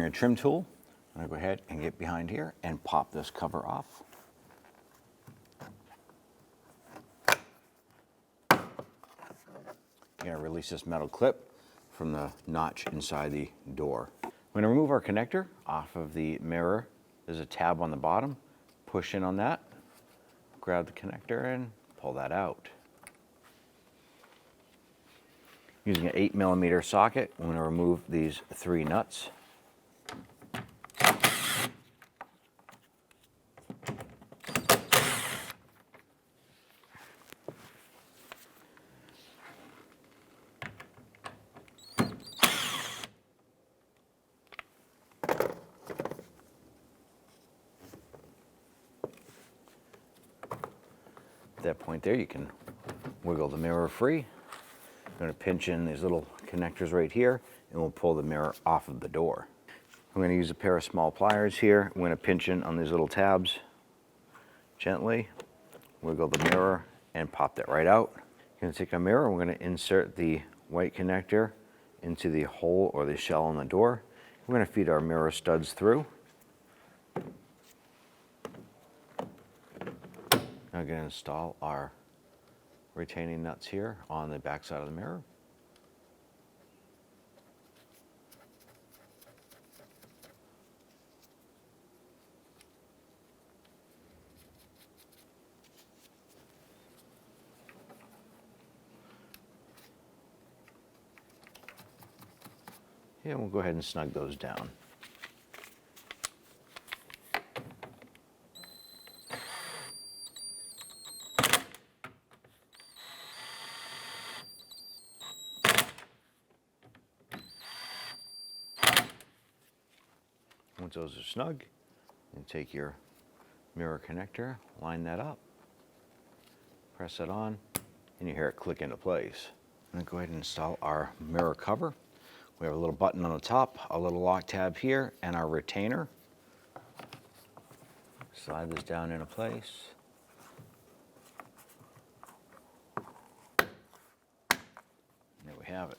my trim tool. I'm going to go ahead and get behind here and pop this cover off. You're going to release this metal clip from the notch inside the door. We're going to remove our connector off of the mirror. There's a tab on the bottom. Push in on that, grab the connector and pull that out. Using an 8mm socket, I'm going to remove these 3 nuts. At that point there, you can wiggle the mirror free. I'm going to pinch in these little connectors right here, and we'll pull the mirror off of the door. I'm going to use a pair of small pliers here. I'm going to pinch in on these little tabs gently, wiggle the mirror, and pop that right out. I'm going to take a mirror, we're going to insert the white connector into the hole or the shell on the door. We're going to feed our mirror studs through. Now I'm going to install our retaining nuts here on the back side of the mirror. And we'll go ahead and snug those down. Once those are snug, you take your mirror connector, line that up, press it on, and you hear it click into place. I'm going to go ahead and install our mirror cover. We have a little button on the top, a little lock tab here, and our retainer. Slide this down into place. There we have it.